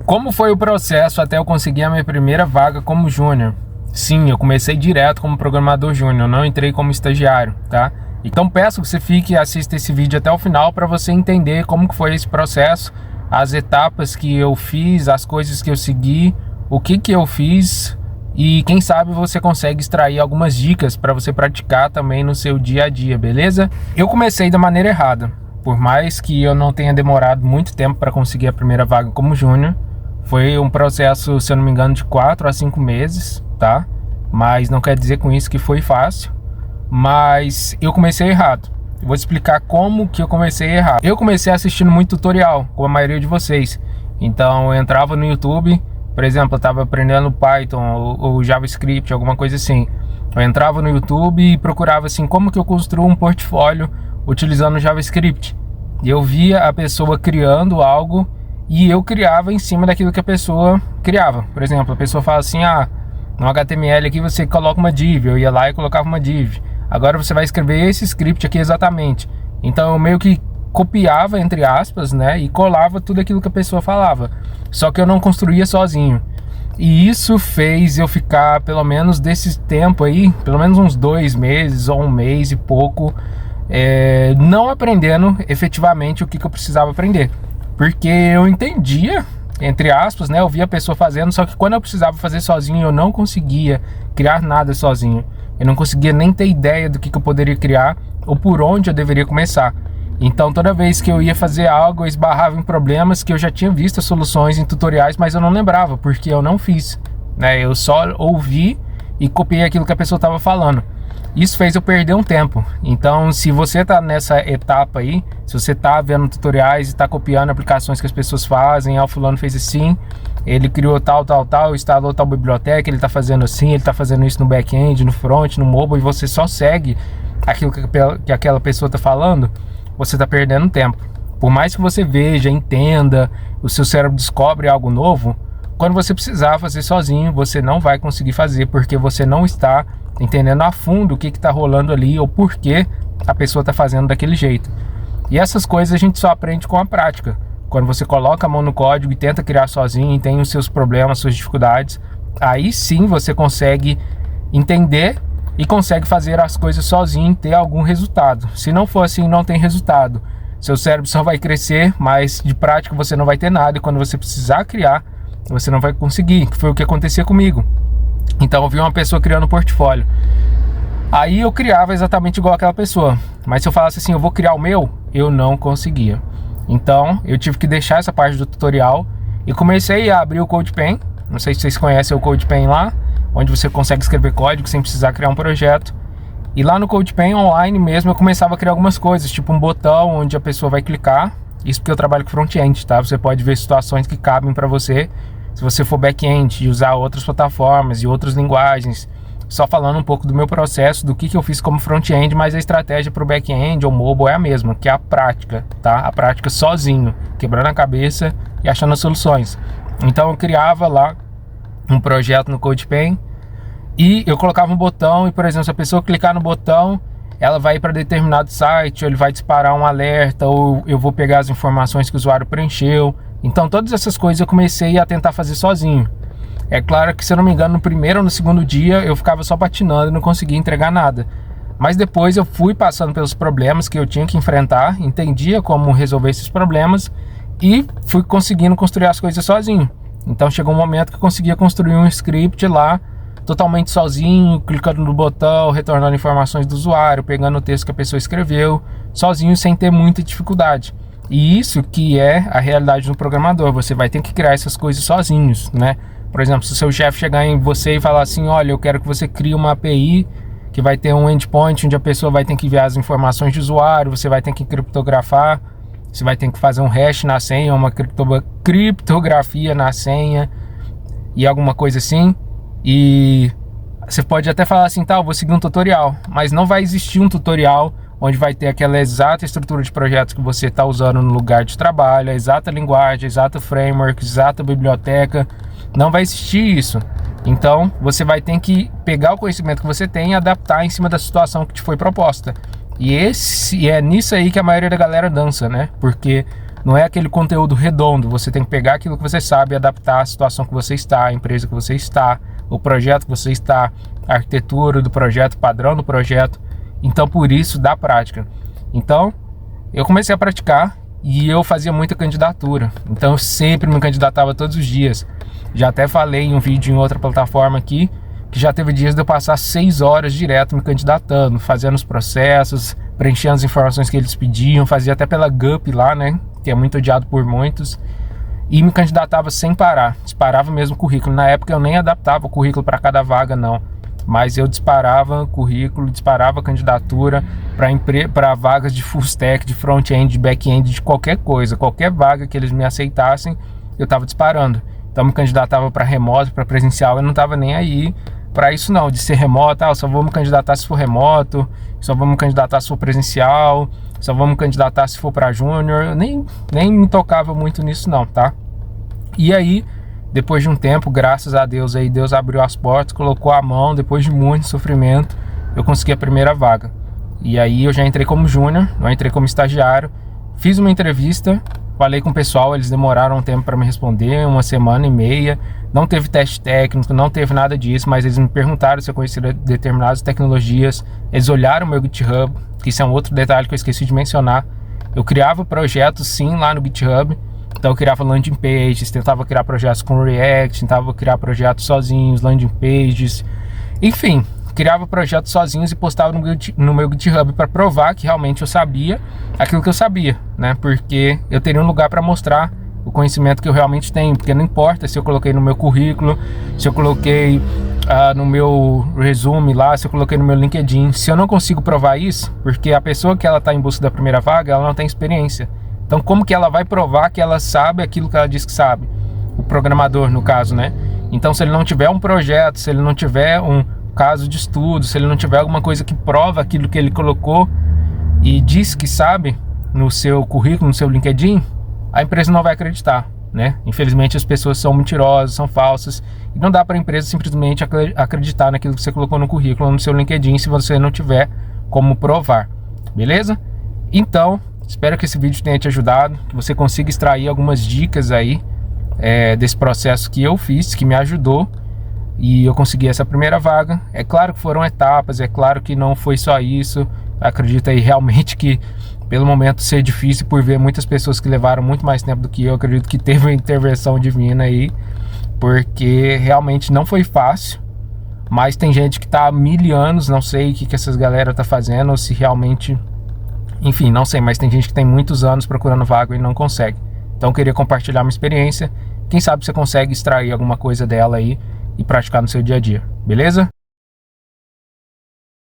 Como foi o processo até eu conseguir a minha primeira vaga como júnior? Sim, eu comecei direto como programador júnior, não entrei como estagiário, tá? Então peço que você fique e assista esse vídeo até o final para você entender como que foi esse processo, as etapas que eu fiz, as coisas que eu segui, o que eu fiz e quem sabe você consegue extrair algumas dicas para você praticar também no seu dia a dia, beleza? Eu comecei da maneira errada, por mais que eu não tenha demorado muito tempo para conseguir a primeira vaga como júnior. Foi um processo, se eu não me engano, de 4 a 5 meses, tá? Mas não quer dizer com isso que foi fácil. Mas eu comecei errado. Eu vou explicar como que eu comecei errado. Eu comecei assistindo muito tutorial, como a maioria de vocês. Então eu entrava no YouTube, por exemplo, eu estava aprendendo Python ou JavaScript, alguma coisa assim. Eu entrava no YouTube e procurava assim, como que eu construo um portfólio utilizando JavaScript. E eu via a pessoa criando algo e eu criava em cima daquilo que a pessoa criava. Por exemplo, a pessoa fala assim, no HTML aqui você coloca uma div. Eu ia lá e colocava uma div. Agora você vai escrever esse script aqui exatamente. Então eu meio que copiava, entre aspas, né, e colava tudo aquilo que a pessoa falava. Só que eu não construía sozinho. E isso fez eu ficar, pelo menos desse tempo aí, pelo menos uns 2 meses ou 1 mês e pouco, não aprendendo efetivamente o que eu precisava aprender. Porque eu entendia, entre aspas, né? Eu via a pessoa fazendo, só que quando eu precisava fazer sozinho, eu não conseguia criar nada sozinho. Eu não conseguia nem ter ideia do que eu poderia criar ou por onde eu deveria começar. Então toda vez que eu ia fazer algo, eu esbarrava em problemas que eu já tinha visto as soluções em tutoriais, mas eu não lembrava, porque eu não fiz, né? Eu só ouvi e copiei aquilo que a pessoa estava falando. Isso fez eu perder um tempo. Então, se você tá nessa etapa aí, se você tá vendo tutoriais e tá copiando aplicações que as pessoas fazem, o fulano fez assim, ele criou tal, instalou tal biblioteca, ele tá fazendo assim, ele tá fazendo isso no back-end, no front, no mobile, e você só segue aquilo que aquela pessoa tá falando, você tá perdendo tempo. Por mais que você veja, entenda, o seu cérebro descobre algo novo, quando você precisar fazer sozinho, você não vai conseguir fazer, porque você não está entendendo a fundo o que está rolando ali ou por que a pessoa está fazendo daquele jeito. E essas coisas a gente só aprende com a prática. Quando você coloca a mão no código e tenta criar sozinho e tem os seus problemas, suas dificuldades, aí sim você consegue entender e consegue fazer as coisas sozinho e ter algum resultado. Se não for assim, não tem resultado. Seu cérebro só vai crescer, mas de prática você não vai ter nada, e quando você precisar criar, você não vai conseguir, que foi o que acontecia comigo. Então eu vi uma pessoa criando um portfólio. Aí eu criava exatamente igual aquela pessoa. Mas se eu falasse assim, eu vou criar o meu, eu não conseguia. Então eu tive que deixar essa parte do tutorial e comecei a abrir o CodePen. Não sei se vocês conhecem o CodePen lá, onde você consegue escrever código sem precisar criar um projeto. E lá no CodePen online mesmo eu começava a criar algumas coisas, tipo um botão onde a pessoa vai clicar. Isso porque eu trabalho com front-end, tá? Você pode ver situações que cabem para você. Se você for back-end e usar outras plataformas e outras linguagens, só falando um pouco do meu processo, do que eu fiz como front-end, mas a estratégia para o back-end ou mobile é a mesma, que é a prática, tá? A prática sozinho, quebrando a cabeça e achando as soluções. Então eu criava lá um projeto no CodePen e eu colocava um botão e, por exemplo, se a pessoa clicar no botão, ela vai ir para determinado site, ou ele vai disparar um alerta, ou eu vou pegar as informações que o usuário preencheu. Então todas essas coisas eu comecei a tentar fazer sozinho. É claro que, se eu não me engano, no primeiro ou no segundo dia eu ficava só patinando e não conseguia entregar nada. Mas depois eu fui passando pelos problemas que eu tinha que enfrentar, entendia como resolver esses problemas e fui conseguindo construir as coisas sozinho. Então chegou um momento que eu conseguia construir um script lá totalmente sozinho, clicando no botão, retornando informações do usuário, pegando o texto que a pessoa escreveu, sozinho, sem ter muita dificuldade. E isso que é a realidade do programador, você vai ter que criar essas coisas sozinhos, né? Por exemplo, se o seu chefe chegar em você e falar assim, olha, eu quero que você crie uma API que vai ter um endpoint onde a pessoa vai ter que enviar as informações de usuário, você vai ter que criptografar, você vai ter que fazer um hash na senha, uma criptografia na senha e alguma coisa assim. E você pode até falar assim, tá, eu vou seguir um tutorial, mas não vai existir um tutorial onde vai ter aquela exata estrutura de projetos que você está usando no lugar de trabalho, a exata linguagem, exato framework, exata biblioteca. Não vai existir isso. Então você vai ter que pegar o conhecimento que você tem e adaptar em cima da situação que te foi proposta. E é nisso aí que a maioria da galera dança, né? Porque não é aquele conteúdo redondo. Você tem que pegar aquilo que você sabe e adaptar à situação que você está, à empresa que você está, o projeto que você está, a arquitetura do projeto, padrão do projeto. Então, por isso, dá prática. Então, eu comecei a praticar e eu fazia muita candidatura. Então, eu sempre me candidatava todos os dias. Já até falei em um vídeo em outra plataforma aqui, que já teve dias de eu passar 6 horas direto me candidatando, fazendo os processos, preenchendo as informações que eles pediam, fazia até pela GUP lá, né, que é muito odiado por muitos, e me candidatava sem parar, disparava mesmo o currículo. Na época eu nem adaptava o currículo para cada vaga não, mas eu disparava currículo, disparava candidatura para vagas de full stack, de front-end, de back-end, de qualquer coisa, qualquer vaga que eles me aceitassem, eu estava disparando. Então me candidatava para remoto, para presencial, eu não estava nem aí para isso não, de ser remoto, só vou me candidatar se for remoto, só vou me candidatar se for presencial, só vou me candidatar se for para júnior. Eu nem me tocava muito nisso não, tá? E aí, depois de um tempo, graças a Deus, aí Deus abriu as portas, colocou a mão, depois de muito sofrimento, eu consegui a primeira vaga. E aí eu já entrei como júnior, não entrei como estagiário, fiz uma entrevista, falei com o pessoal, eles demoraram um tempo para me responder, 1,5 semanas, não teve teste técnico, não teve nada disso, mas eles me perguntaram se eu conhecia determinadas tecnologias, eles olharam o meu GitHub, que isso é um outro detalhe que eu esqueci de mencionar. Eu criava projetos sim lá no GitHub, então eu criava landing pages, tentava criar projetos com React, tentava criar projetos sozinhos, landing pages, enfim, criava projetos sozinhos e postava no meu GitHub para provar que realmente eu sabia aquilo que eu sabia, né? Porque eu teria um lugar para mostrar o conhecimento que eu realmente tenho, porque não importa se eu coloquei no meu currículo, se eu coloquei no meu resume lá, se eu coloquei no meu LinkedIn, se eu não consigo provar isso, porque a pessoa que ela está em busca da primeira vaga, ela não tem experiência. Então como que ela vai provar que ela sabe aquilo que ela diz que sabe? O programador, no caso, né? Então se ele não tiver um projeto, se ele não tiver um caso de estudo, se ele não tiver alguma coisa que prova aquilo que ele colocou e diz que sabe no seu currículo, no seu LinkedIn, a empresa não vai acreditar, né? Infelizmente as pessoas são mentirosas, são falsas, e não dá para a empresa simplesmente acreditar naquilo que você colocou no currículo ou no seu LinkedIn se você não tiver como provar, beleza? Então, espero que esse vídeo tenha te ajudado, que você consiga extrair algumas dicas aí desse processo que eu fiz, que me ajudou, e eu consegui essa primeira vaga. É claro que foram etapas, é claro que não foi só isso. Acredito aí realmente que pelo momento ser difícil, por ver muitas pessoas que levaram muito mais tempo do que eu, acredito que teve uma intervenção divina aí, porque realmente não foi fácil. Mas tem gente que tá há 1000 anos, não sei o que essas galera tá fazendo, ou se realmente, enfim, não sei, mas tem gente que tem muitos anos procurando vaga e não consegue. Então eu queria compartilhar uma experiência, quem sabe você consegue extrair alguma coisa dela aí e praticar no seu dia a dia, beleza?